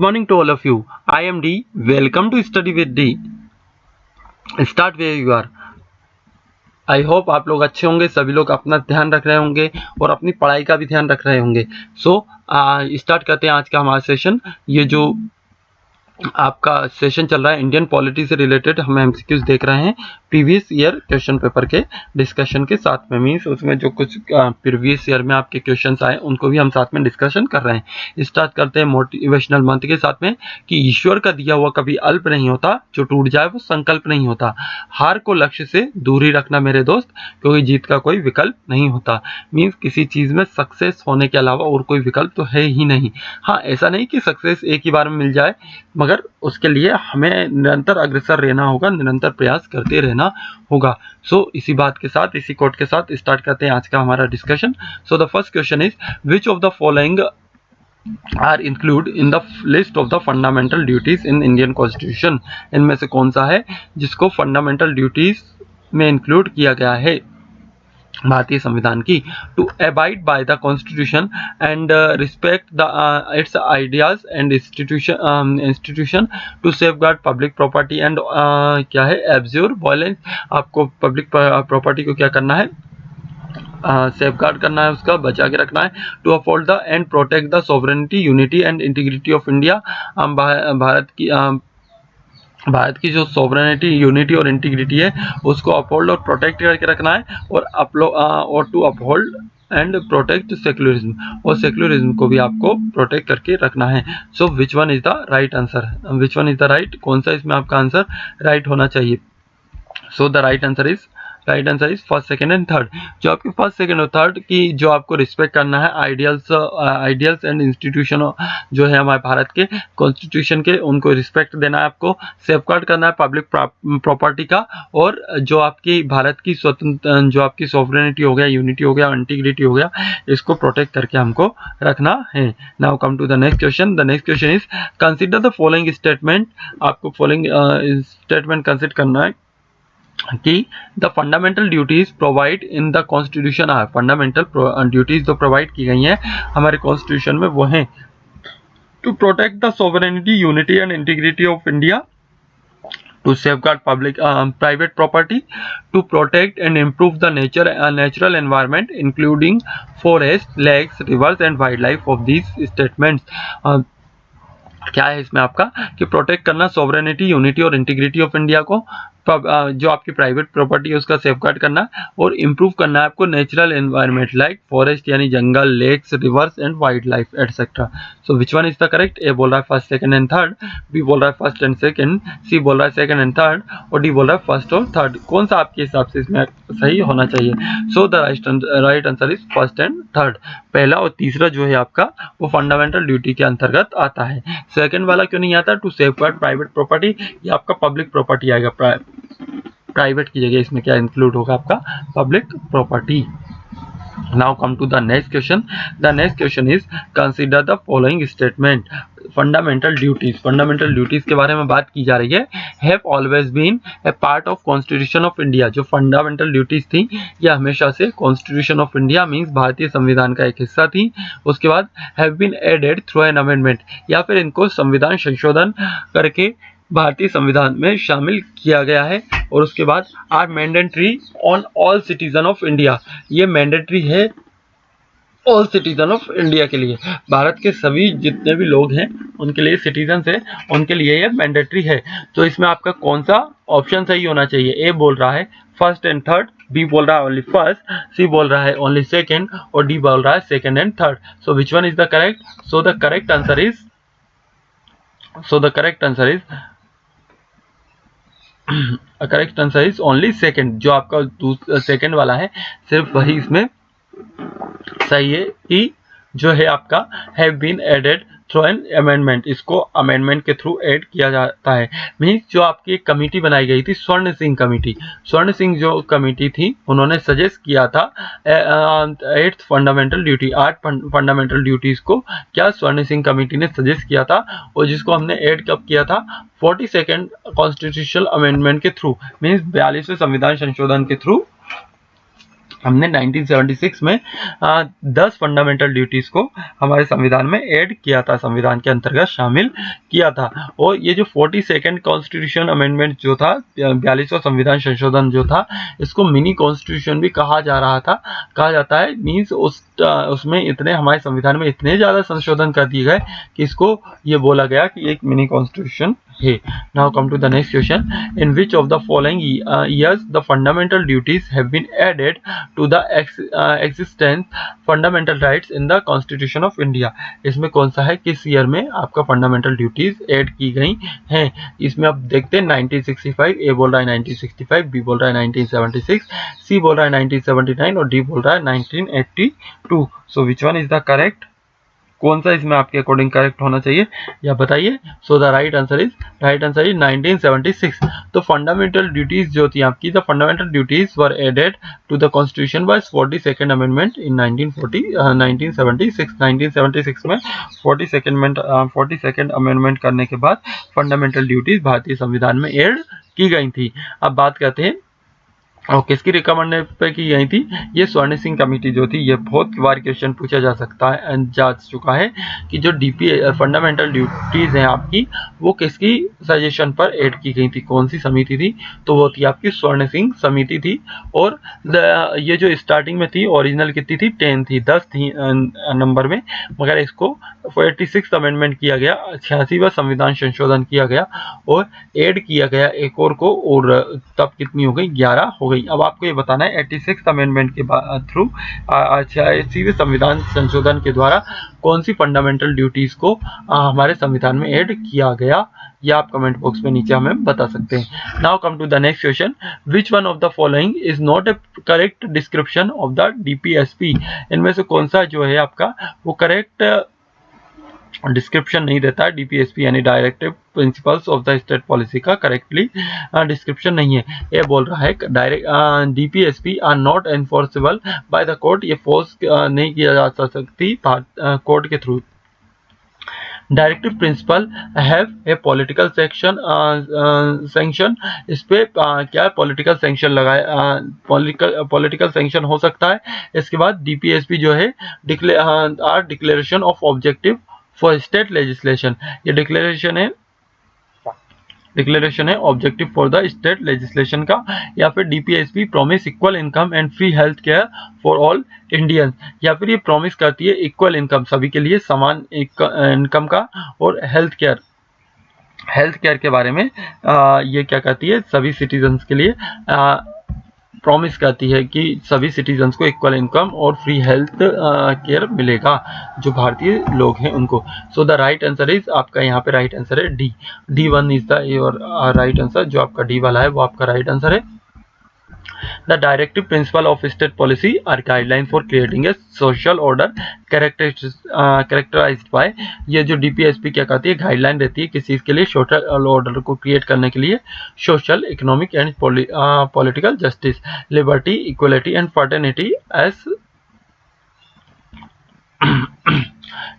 Good morning to all of you. I am D. Welcome to Study with D. Start where you are. I hope आप लोग अच्छे होंगे, सभी लोग अपना ध्यान रख रहे होंगे और अपनी पढ़ाई का भी ध्यान रख रहे होंगे। स्टार्ट करते हैं आज का हमारा सेशन। ये जो आपका सेशन चल रहा है इंडियन पॉलिटी से रिलेटेड, हम एमसीक्यूज देख रहे हैं प्रीवियस ईयर क्वेश्चन पेपर के डिस्कशन के साथ में। मीन्स उसमें जो कुछ प्रीवियस ईयर में आपके क्वेश्चंस आए उनको भी हम साथ में डिस्कशन कर रहे हैं। स्टार्ट करते हैं मोटिवेशनल मंत्र के साथ में कि ईश्वर का दिया हुआ कभी अल्प नहीं होता, जो टूट जाए वो संकल्प नहीं होता। हार को लक्ष्य से दूर ही रखना मेरे दोस्त, क्योंकि जीत का कोई विकल्प नहीं होता। मीन्स किसी चीज में सक्सेस होने के अलावा और कोई विकल्प तो है ही नहीं। हाँ, ऐसा नहीं कि सक्सेस एक ही बार में मिल जाए, मगर उसके लिए हमें निरंतर अग्रसर रहना होगा, निरंतर प्रयास करते रहना होगा। इसी बात के साथ, इसी कोट के साथ स्टार्ट करते हैं आज का हमारा discussion. The first question is which of the following are include in the list of the fundamental duties in Indian constitution. इनमें से कौन सा है जिसको फंडामेंटल ड्यूटीज में इंक्लूड किया गया है भारतीय संविधान की? To abide by the constitution and respect the its ideas and institution, to safeguard public property and क्या है, एब्ज्योर वायलेंस। आपको पब्लिक प्रॉपर्टी को क्या करना है? सेफगार्ड करना है, उसका बचा के रखना है। To uphold the and protect the sovereignty, unity and integrity of India. Bharat की जो सोवरेनिटी, यूनिटी और इंटीग्रिटी है उसको अपहोल्ड और प्रोटेक्ट करके रखना है, और to uphold and protect secularism, और सेक्युलरिज्म को भी आपको प्रोटेक्ट करके रखना है। Which one is the right answer? Which one is the right? कौन सा इसमें आपका आंसर राइट होना चाहिए? The right answer is first, second and third. जो आपके फर्स्ट, सेकंड और थर्ड की जो आपको रिस्पेक्ट करना है, आइडियल्स एंड इंस्टीट्यूशन जो है हमारे भारत के कॉन्स्टिट्यूशन के, उनको रिस्पेक्ट देना है आपको। सेफगार्ड करना है पब्लिक प्रॉपर्टी का, और जो आपकी भारत की स्वतंत्र, जो आपकी सॉवरेनिटी हो गया, यूनिटी हो गया, इंटीग्रिटी हो गया, इसको प्रोटेक्ट करके हमको रखना है। Now come to the next question. The next question is consider the following statement. आपको फॉलोइंग स्टेटमेंट कंसिडर करना है कि the fundamental duties provide in the constitution are. Fundamental duties जो प्रोवाइड की गई हैं हमारे कॉन्स्टिट्यूशन में वो हैं to protect the sovereignty, unity and integrity of India, to safeguard private property, to protect and improve the natural environment including forest, lakes, rivers and wildlife of these statements। क्या है इसमें आपका कि प्रोटेक्ट करना sovereignty, unity और integrity of India को, जो आपकी प्राइवेट प्रॉपर्टी है उसका सेफगार्ड करना, और इम्प्रूव करना है आपको नेचुरल एनवायरनमेंट लाइक फॉरेस्ट यानी जंगल, lakes, rivers and wildlife etcetera. Which one is the correct? A बोल रहा है first, second and third, B बोल रहा है फर्स्ट एंड सेकंड, सी बोल रहा है सेकंड एंड थर्ड, और डी बोल रहा है फर्स्ट और थर्ड। कौन सा आपके हिसाब से इसमें सही होना चाहिए? The right answer is first and third. पहला और तीसरा जो है आपका वो फंडामेंटल ड्यूटी के अंतर्गत आता है। सेकंड वाला क्यों नहीं आता? टू सेफगार्ड प्राइवेट प्रॉपर्टी, ये आपका पब्लिक प्रॉपर्टी आएगा। प्राइवेट की जगह इसमें क्या इंक्लूड होगा? आपका public property. Now come to the next question. The next question is consider the following statement. Fundamental duties के बारे में बात की जा रही है। Have always been a part of constitution of India. जो फंडामेंटल ड्यूटीज थी ये हमेशा से कॉन्स्टिट्यूशन ऑफ इंडिया मींस भारतीय संविधान का एक हिस्सा थी। उसके बाद have been added through an amendment, या फिर इनको संविधान संशोधन करके भारतीय संविधान में शामिल किया गया है। और उसके बाद are mandatory on all citizen of India, ये मैंडेटरी है ऑल सिटीजन ऑफ इंडिया के लिए, भारत के सभी जितने भी लोग हैं उनके लिए, सिटीजन है उनके लिए ये मैंडेटरी है। तो इसमें आपका कौन सा ऑप्शन सही होना चाहिए? ए बोल रहा है फर्स्ट एंड थर्ड, बी बोल रहा है ओनली फर्स्ट, सी बोल रहा है ओनली सेकंड, और डी बोल रहा है second and third. Which one is the correct? The correct answer is correct answer is only second. जो आपका सेकंड वाला है सिर्फ वही इसमें सही है कि जो है आपका have been added through an amendment, इसको अमेंडमेंट के थ्रू ऐड किया जाता है। मीन्स जो आपकी एक कमेटी बनाई गई थी स्वर्ण सिंह कमेटी, स्वर्ण सिंह जो कमेटी थी उन्होंने सजेस्ट किया था 8th fundamental duty, 8 fundamental duties को क्या स्वर्ण सिंह कमेटी ने सजेस्ट किया था, और जिसको हमने ऐड कब किया था? 42nd कॉन्स्टिट्यूशनल अमेंडमेंट के थ्रू, मीन्स 42वें संविधान संशोधन के थ्रू हमने 1976 में 10 फंडामेंटल ड्यूटीज को हमारे संविधान में ऐड किया था, संविधान के अंतर्गत शामिल किया था। और ये जो 42nd कॉन्स्टिट्यूशन अमेंडमेंट जो था, 42वां संविधान संशोधन जो था, इसको मिनी कॉन्स्टिट्यूशन भी कहा जाता है। मीन्स उसमें इतने, हमारे संविधान में इतने ज़्यादा संशोधन कर दिए गए कि इसको ये बोला गया कि एक मिनी कॉन्स्टिट्यूशन है। Now come to the next question. In which of the following years the fundamental duties have been added to the existence fundamental rights in the Constitution of India? इसमें कौन सा है, किस ईयर में आपका fundamental duties add की गई हैं? इसमें आप देखते हैं 1965, ए बोल रहा है 1965, बी बोल रहा है 1976, सी बोल रहा है 1979 और डी बोल रहा है 1982। So which one is the correct? कौन सा इसमें आपके अकॉर्डिंग करेक्ट होना चाहिए, या बताइए। So the right answer is 1976। तो फंडामेंटल ड्यूटीज जो थी आपकी, the fundamental duties were added to the constitution by 42nd amendment in 1976 में 42nd अमेंडमेंट करने के बाद फंडामेंटल ड्यूटीज भारतीय संविधान में ऐड की गई थी। अब बात करते हैं और किसकी रिकमेंड पे की गई थी, ये स्वर्ण सिंह कमेटी जो थी। ये बहुत बार क्वेश्चन पूछा जा सकता है, जा चुका है कि जो डीपीए फंडामेंटल ड्यूटीज हैं आपकी, वो किसकी सजेशन पर ऐड की गई थी, कौन सी समिति थी? तो वो थी आपकी स्वर्ण सिंह समिति थी। और ये जो स्टार्टिंग में थी, ओरिजिनल कितनी थी, 10 थी, 10 थी नंबर में, मगर इसको 46 अमेंडमेंट किया गया, 86वां संविधान संशोधन किया गया और ऐड किया गया एक और को, और तब कितनी हो गई, 11 हो गई। अब आपको ये बताना है 86 अमेंडमेंट के थ्रू 86वें संविधान संशोधन के द्वारा कौन सी फंडामेंटल ड्यूटीज को हमारे संविधान में ऐड किया गया, या आप कमेंट बॉक्स में नीचे हमें बता सकते हैं। Now come to the next question. Which one of the following is not a correct description of the DPSP? इनमें से कौन सा जो है आपका वो करेक्ट डिस्क्रिप्शन नहीं देता है, डीपीएसपी यानी directive principles of the state policy का करेक्टली डिस्क्रिप्शन नहीं है। ये बोल रहा है direct DPSP are not enforceable by the court, ये फोर्स नहीं किया जा सकती कोर्ट के through. Directive principle have a political sanction, इस पे क्या पॉलिटिकल सैंक्शन लगाए, पॉलिटिकल सैंक्शन हो सकता है। इसके बाद डीपीएसपी जो है declaration of objective for state legislation, ये डिक्लेरेशन है objective for the state legislation का। या फिर DPSP promise equal income and free health care for all Indians, या फिर ये प्रॉमिस करती है इक्वल इनकम, सभी के लिए समान इनकम का, और हेल्थ केयर के बारे में ये क्या कहती है, सभी सिटीजन्स के लिए प्रॉमिस करती है कि सभी सिटीजन्स को इक्वल इनकम और फ्री हेल्थ केयर मिलेगा, जो भारतीय लोग हैं उनको। सो द राइट आंसर इज, आपका यहाँ पे राइट आंसर है D1 is the your right answer. जो आपका डी वाला है वो आपका राइट आंसर है। The directive principle of state policy are guidelines for creating a social order characterized by, ये जो डीपीएसपी क्या कहती है, गाइडलाइन देती है किस चीज़ के लिए, सोशल ऑर्डर को क्रिएट करने के लिए, social, economic and political justice, liberty, equality and fraternity as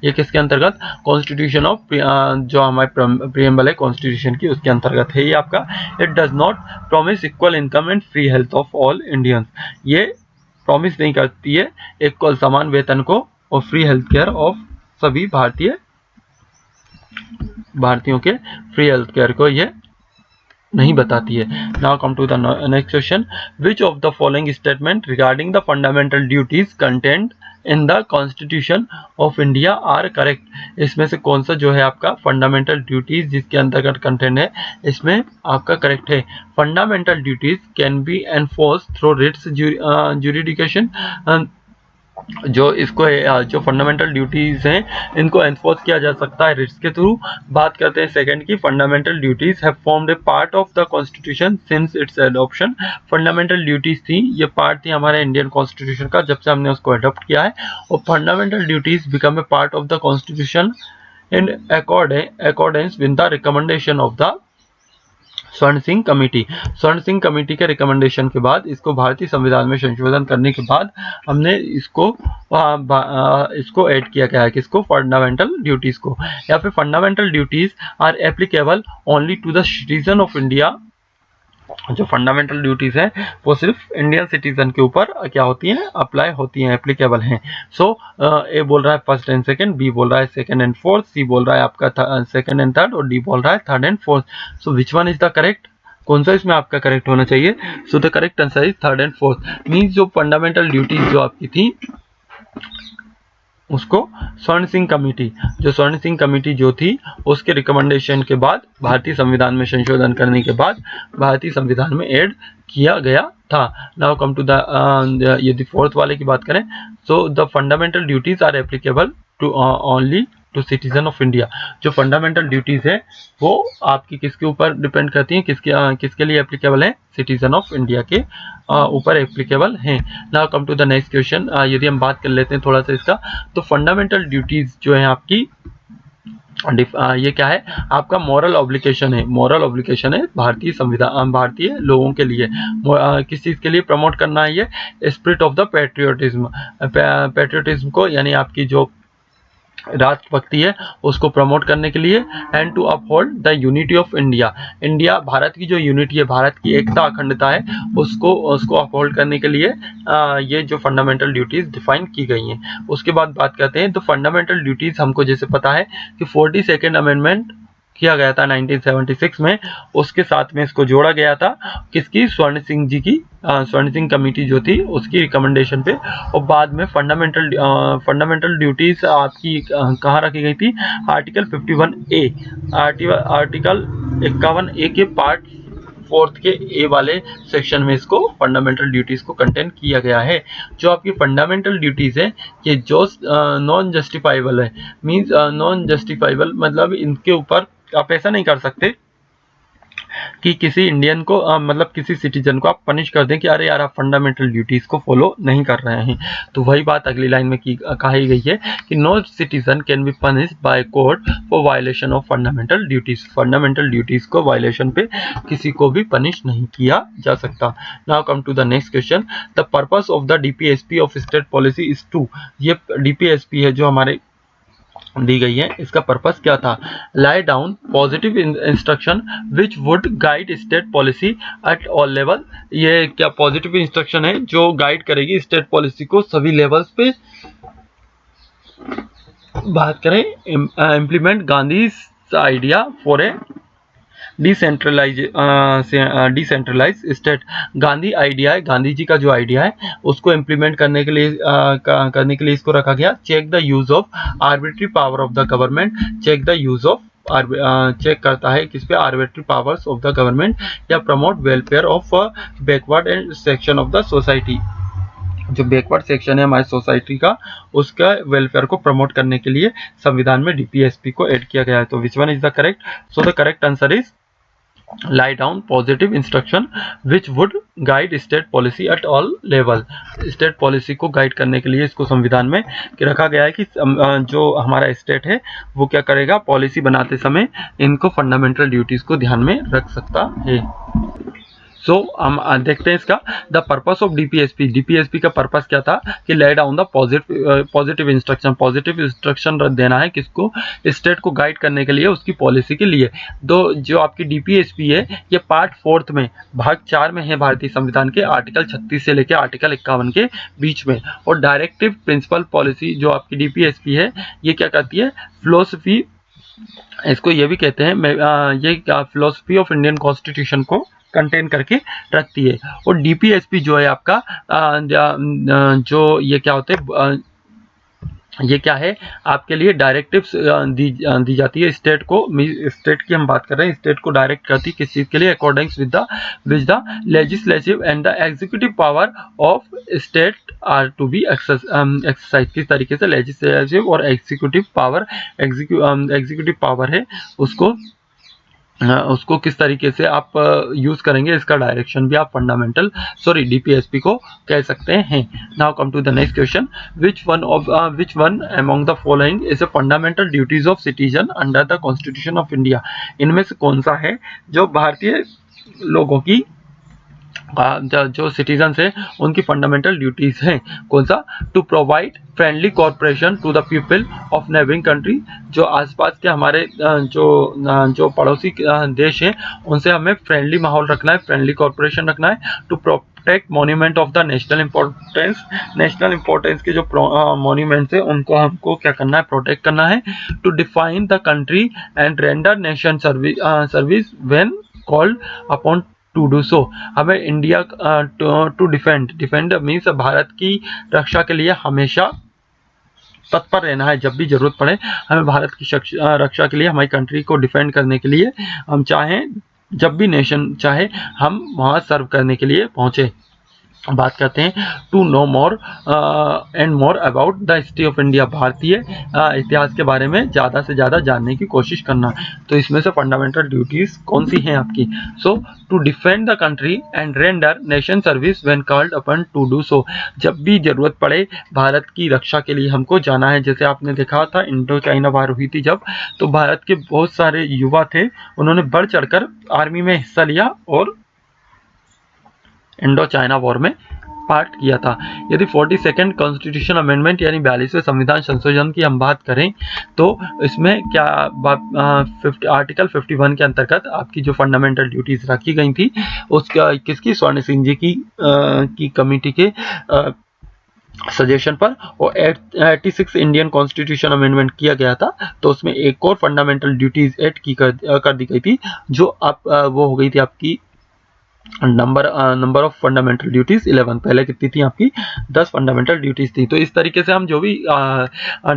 ये किसके अंतर्गत, कॉन्स्टिट्यूशन ऑफ, जो हमारे प्रीएम्बल है कॉन्स्टिट्यूशन की, उसके अंतर्गत है ये आपका। It does not promise equal income and free health of all Indians, ये प्रॉमिस नहीं करती है इक्वल समान वेतन को और फ्री हेल्थ केयर ऑफ सभी भारतीयों के फ्री हेल्थ केयर को ये नहीं बताती है। Now come to the next question. Which of the following statement regarding the fundamental duties content in the constitution of India are correct? इसमें से कौन सा जो है आपका फंडामेंटल ड्यूटीज जिसके अंतर्गत कंटेंट है, इसमें आपका करेक्ट है। Fundamental duties can be enforce through writs jurisdiction, जो इसको जो फंडामेंटल ड्यूटीज हैं इनको एनफोर्स किया जा सकता है रिट्स के थ्रू। बात करते हैं सेकंड की, fundamental duties have formed A part of the constitution since it's adoption. Fundamental duties थी, ये पार्ट थी हमारे इंडियन कॉन्स्टिट्यूशन का जब से हमने उसको अडॉप्ट किया है, और fundamental duties become a part of the constitution in accordance with the recommendation of the स्वर्ण सिंह कमेटी के रिकमेंडेशन के बाद, इसको भारतीय संविधान में संशोधन करने के बाद हमने इसको ऐड किया गया है, किसको, फंडामेंटल ड्यूटीज को। या फिर fundamental duties are applicable only to the citizen of India जो फंडामेंटल ड्यूटीज हैं वो सिर्फ इंडियन सिटीजन के ऊपर क्या होती हैं, अप्लाई होती हैं, एप्लीकेबल हैं। सो ए बोल रहा है फर्स्ट एंड सेकंड, बी बोल रहा है सेकंड एंड फोर्थ, सी बोल रहा है आपका सेकंड एंड थर्ड और डी बोल रहा है third and fourth. So which one is the correct, कौन सा इसमें आपका करेक्ट होना चाहिए? सो the correct answer is third and fourth. Means जो फंडामेंटल ड्यूटीज जो आपकी थी उसको स्वर्ण सिंह कमेटी, जो स्वर्ण सिंह कमेटी जो थी उसके रिकमेंडेशन के बाद भारतीय संविधान में संशोधन करने के बाद भारतीय संविधान में ऐड किया गया था। नाउ कम टू द यदि फोर्थ वाले की बात करें, so the fundamental duties are applicable to only to citizen of India. जो फंडामेंटल ड्यूटीज है वो आपकी किसके ऊपर डिपेंड करती हैं, किसके लिए एप्लीकेबल है? सिटीजन ऑफ इंडिया के ऊपर एप्लीकेबल हैं। Now come to the next question. यदि हम बात कर लेते हैं थोड़ा सा इसका, तो फंडामेंटल ड्यूटीज जो है आपकी ये क्या है? आपका मॉरल ऑब्लिगेशन है, मॉरल ऑब्लिगेशन है भारतीय संविधान, भारतीय लोगों के लिए। किस चीज़ के लिए प्रमोट करना है? ये spirit of the patriotism, patriotism को, यानी आपकी जो राष्ट्रभक्ति है उसको प्रमोट करने के लिए। And to uphold the unity of India, India Bharat की जो यूनिटी है, भारत की एकता अखंडता है, उसको अपहोल्ड करने के लिए ये जो फंडामेंटल ड्यूटीज डिफाइन की गई हैं। उसके बाद बात करते हैं तो फंडामेंटल ड्यूटीज हमको जैसे पता है कि 42nd अमेंडमेंट किया गया था 1976 में, उसके साथ में इसको जोड़ा गया था किसकी? स्वर्ण सिंह जी की, स्वर्ण सिंह कमेटी जो थी उसकी रिकमेंडेशन पे। और बाद में फंडामेंटल ड्यूटीज आपकी कहाँ रखी गई थी? आर्टिकल 51A, आर्टिकल 51A के पार्ट 4 के ए वाले सेक्शन में इसको फंडामेंटल ड्यूटीज को कंटेन किया गया है। जो आपकी फंडामेंटल ड्यूटीज है ये जो नॉन जस्टिफाइबल है, मींस नॉन जस्टिफाइबल मतलब इनके ऊपर आप ऐसा नहीं कर सकते कि किसी इंडियन को मतलब किसी सिटीजन को आप पनिश कर दें कि अरे यार आप फंडामेंटल ड्यूटीज को फॉलो नहीं कर रहे हैं। तो वही बात अगली लाइन में कही गई है कि no citizen can be punished by court for violation of fundamental duties. Fundamental duties को वायलेशन पे किसी को भी पनिश नहीं किया जा सकता। Now come to the next question. The purpose of the DPSP of state policy is to, ये डीपीएसपी है जो हमारे दी गई है, इसका पर्पस क्या था? Lie down positive instruction which would guide state policy at all level. ये क्या पॉजिटिव इंस्ट्रक्शन है जो गाइड करेगी स्टेट पॉलिसी को सभी लेवल्स पे। बात करें implement Gandhi idea for a decentralize state. Gandhi idea है, गांधी जी का जो आइडिया है उसको इम्प्लीमेंट करने के लिए इसको रखा गया। Check the use of arbitrary power of the government, check the use of check करता है किस पे? Arbitrary powers of the government, या promote welfare of backward and section of the society. जो बैकवर्ड सेक्शन है हमारी सोसाइटी का, उसका वेलफेयर को प्रमोट करने के लिए संविधान में डीपीएसपी को ऐड किया गया है। तो विच one is the correct? So the correct answer is lie down positive instruction which would guide state policy at all level. State policy को गाइड करने के लिए इसको संविधान में रखा गया है कि जो हमारा स्टेट है वो क्या करेगा? पॉलिसी बनाते समय इनको फंडामेंटल ड्यूटीज को ध्यान में रख सकता है। सो हम देखते हैं इसका the purpose of DPSP. DPSP का पर्पस क्या था? कि lay down the positive instruction, positive instruction देना है किसको? स्टेट को गाइड करने के लिए उसकी पॉलिसी के लिए। तो जो आपकी डीपीएसपी है ये पार्ट 4 में भाग 4 में है भारतीय संविधान के, आर्टिकल 36 से लेकर आर्टिकल 51 के बीच में। और डायरेक्टिव प्रिंसिपल पॉलिसी जो आपकी डीपीएसपी है ये क्या करती है? फिलोसफी, इसको ये भी कहते हैं, ये फिलोसफी ऑफ इंडियन कॉन्स्टिट्यूशन को कंटेन करके रखती है। और डीपीएसपी जो है आपका जो ये क्या होते हैं, ये क्या है आपके लिए? डायरेक्टिव्स दी जाती है स्टेट को। स्टेट की हम बात कर रहे हैं, स्टेट को डायरेक्ट करती है किस चीज के लिए? According with the legislative and the executive power of state are to be exercise. किस तरीके से लेजिस्लेटिव और एग्जीक्यूटिव पावर, एग्जीक्यूटिव पावर है उसको किस तरीके से आप यूज करेंगे, इसका डायरेक्शन भी आप फंडामेंटल डीपीएसपी को कह सकते हैं। Now come to the next question. Which one among the following is a fundamental duties of citizen under the constitution of India. इनमें से कौन सा है जो भारतीय लोगों की जो सिटीजन्स हैं उनकी फंडामेंटल ड्यूटीज हैं। कौन सा? To provide friendly corporation to the people of neighbouring country, जो आसपास के हमारे जो पड़ोसी देश हैं उनसे हमें फ्रेंडली माहौल रखना है, फ्रेंडली कॉर्पोरेशन रखना है। To protect monument of the national importance के जो मॉन्यूमेंट्स हैं उनको हमको क्या करना है? प्रोटेक्ट करना है। To define the country and render nation service when called upon to do so. हमें India to defend means Bharat की रक्षा के लिए हमेशा तत्पर रहना है। जब भी जरूरत पड़े हमें भारत की रक्षा के लिए, हमारी कंट्री को डिफेंड करने के लिए हम चाहें, जब भी नेशन चाहे हम वहाँ सर्व करने के लिए पहुँचे। बात करते हैं to know more and more about the history of India, भारतीय इतिहास के बारे में ज़्यादा से ज़्यादा जानने की कोशिश करना। तो इसमें से फंडामेंटल ड्यूटीज़ कौन सी हैं आपकी? So to defend the country and render nation service when called upon to do so, जब भी ज़रूरत पड़े भारत की रक्षा के लिए हमको जाना है। जैसे आपने देखा था इंडो चाइना वार हुई थी जब, तो भारत के बहुत सारे युवा थे, उन्होंने बढ़ चढ़कर आर्मी में हिस्सा लिया और इंडो चाइना वॉर में पार्ट किया था। यदि 42nd कॉन्स्टिट्यूशन अमेंडमेंट यानी 42वें संविधान संशोधन की हम बात करें तो इसमें क्या आर्टिकल 51 के अंतर्गत आपकी जो फंडामेंटल ड्यूटीज रखी गई थी उसका किसकी? स्वर्ण सिंह जी की कमेटी के सजेशन पर और 86 इंडियन कॉन्स्टिट्यूशन अमेंडमेंट किया गया था। तो उसमें एक और फंडामेंटल ड्यूटीज ऐड कर दी गई थी, जो आप वो हो गई थी आपकी नंबर ऑफ फंडामेंटल ड्यूटीज 11। पहले कितनी थी आपकी? 10 फंडामेंटल ड्यूटीज थी। तो इस तरीके से हम जो भी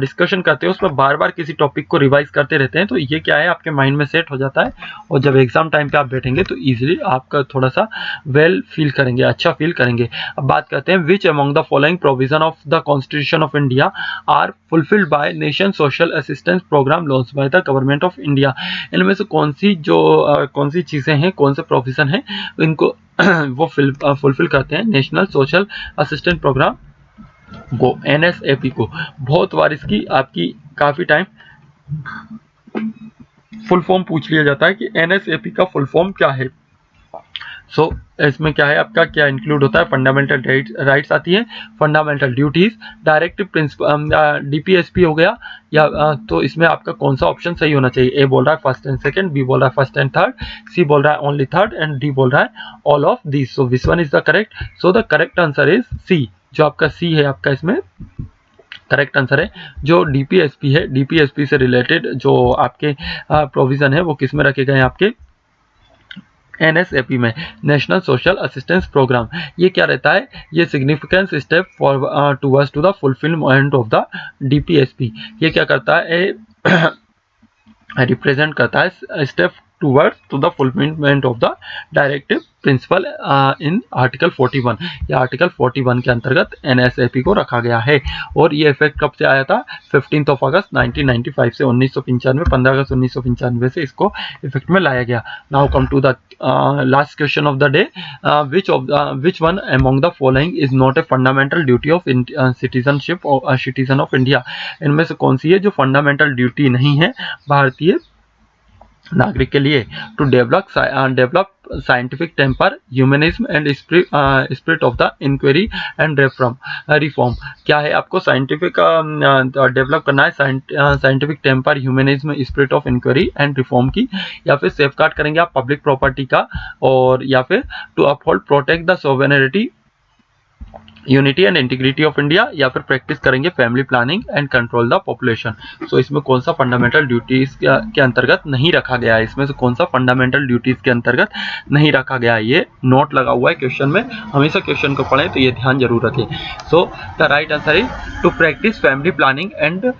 डिस्कशन करते हैं उसमें बार बार किसी टॉपिक को रिवाइज करते रहते हैं, तो ये क्या है आपके माइंड में सेट हो जाता है और जब एग्जाम टाइम पे आप बैठेंगे तो इजीली आपका थोड़ा सा वेल फील करेंगे, अच्छा फील करेंगे। अब बात करते हैं which among the following provision of the constitution of India are fulfilled by nation social assistance programme launch by the government of India. इनमें से कौन सी चीजें हैं, कौन से प्रोविजन है इनको वो फुलफिल करते हैं? नेशनल सोशल असिस्टेंट प्रोग्राम को, NSAP को। बहुत बार इसकी आपकी काफी टाइम फुल फॉर्म पूछ लिया जाता है कि NSAP का फुल फॉर्म क्या है। सो इसमें क्या है आपका, क्या इंक्लूड होता है? फंडामेंटल राइट्स आती है, fundamental duties, directive principle, DPSP हो गया या तो इसमें आपका कौन सा ऑप्शन सही होना चाहिए? ए बोल रहा है फर्स्ट एंड सेकंड, बी बोल रहा है फर्स्ट एंड थर्ड, सी बोल रहा है ओनली थर्ड एंड डी बोल रहा है all of this. So which one is the correct? So the correct answer is C. जो आपका सी है आपका इसमें करेक्ट आंसर है। जो DPSP है, DPSP से रिलेटेड जो आपके प्रोविजन है वो किस में रखे गए हैं? आपके NSAP में, नेशनल सोशल असिस्टेंस प्रोग्राम। ये क्या रहता है? ये significance step for towards to the fulfilment of the DPSP। ये क्या करता है? रिप्रेजेंट करता है step towards to the fulfilment of the directive principle in article 41 या आर्टिकल 41 के अंतर्गत NSAP को रखा गया है। और ये इफेक्ट कब से आया था? 15 अगस्त 1995 से, 1995, 15 अगस्त 1995 से इसको इफेक्ट में लाया गया। Now come to the last question of the day, which one among the following is not a fundamental duty of citizenship और सिटीजन ऑफ इंडिया। इनमें से कौन सी है जो फंडामेंटल ड्यूटी नहीं है भारतीय नागरिक के लिए? To develop scientific temper, humanism and spirit of the inquiry and reform. क्या है आपको? साइंटिफिक डेवलप करना है, scientific temper, humanism, spirit of inquiry and reform की, या फिर सेफगार्ड करेंगे आप पब्लिक प्रॉपर्टी का, और या फिर to uphold protect the sovereignty, unity and integrity of India, या फिर प्रैक्टिस करेंगे family planning and control the population. So इसमें कौन सा फंडामेंटल ड्यूटीज के अंतर्गत नहीं रखा गया है? इसमें से कौन सा फंडामेंटल ड्यूटीज के अंतर्गत नहीं रखा गया है? ये नोट लगा हुआ है क्वेश्चन में, हमेशा क्वेश्चन को पढ़ें तो ये ध्यान जरूर रखें। So the right answer is to practise family planning and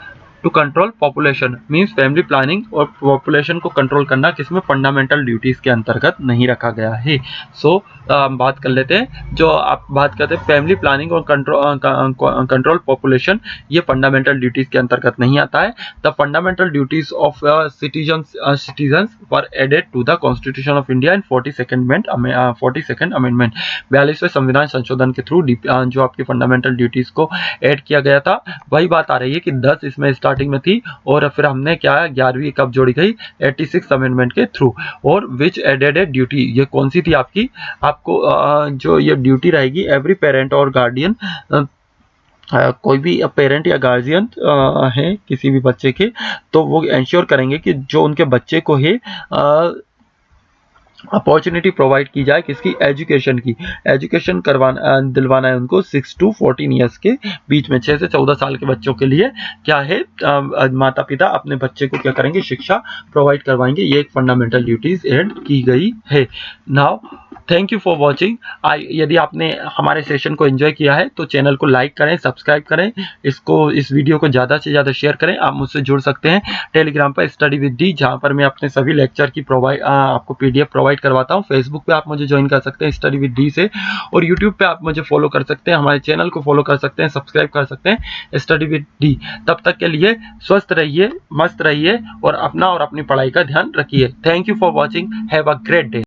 to control population. Means family planning और पॉपुलेशन को कंट्रोल करना किसमें? फंडामेंटल ड्यूटीज के अंतर्गत नहीं रखा गया है। सो बात कर लेते हैं, जो आप बात करते हैं फैमिली प्लानिंग और कंट्रोल पॉपुलेशन, ये फंडामेंटल ड्यूटीज के अंतर्गत नहीं आता है। The fundamental duties of citizens were added to the constitution of India in 42nd amendment. 42वें संविधान संशोधन के थ्रू जो आपकी फंडामेंटल ड्यूटीज को ऐड किया गया था। वही बात आ रही है कि 10 इसमें स्टार्ट स्टार्टिंग में थी और फिर हमने क्या 11वीं कब जोड़ी गई 86 अमेंडमेंट के थ्रू। और विच एडेड ए ड्यूटी, ये कौन सी थी आपकी, आपको जो ये ड्यूटी रहेगी एवरी पेरेंट और गार्डियन, कोई भी पेरेंट या गार्जियन है किसी भी बच्चे के, तो वो इंश्योर करेंगे कि जो उनके बच्चे को है अपॉर्चुनिटी प्रोवाइड की जाए किसकी, एजुकेशन की। एजुकेशन करवाना दिलवाना है उनको 6 to 14 ईयर्स के बीच में, 6 से 14 साल के बच्चों के लिए क्या है, माता पिता अपने बच्चे को क्या करेंगे, शिक्षा प्रोवाइड करवाएंगे। ये एक फंडामेंटल ड्यूटीज ऐड की गई है। Now thank you for watching. यदि आपने हमारे सेशन को एंजॉय किया है तो चैनल को लाइक करें, सब्सक्राइब करें, इस वीडियो को ज़्यादा से ज़्यादा शेयर करें। आप मुझसे जुड़ सकते हैं टेलीग्राम पर स्टडी विद डी, जहाँ पर मैं अपने सभी लेक्चर की आपको PDF प्रोवाइड करवाता हूँ। फेसबुक पे आप मुझे ज्वाइन कर सकते हैं स्टडी विद डी से, और यूट्यूब पे आप मुझे फॉलो कर सकते हैं, हमारे चैनल को फॉलो कर सकते हैं, सब्सक्राइब कर सकते हैं स्टडी विद डी। तब तक के लिए स्वस्थ रहिए, मस्त रहिए और अपना और अपनी पढ़ाई का ध्यान रखिए। Thank you for watching, have a great day.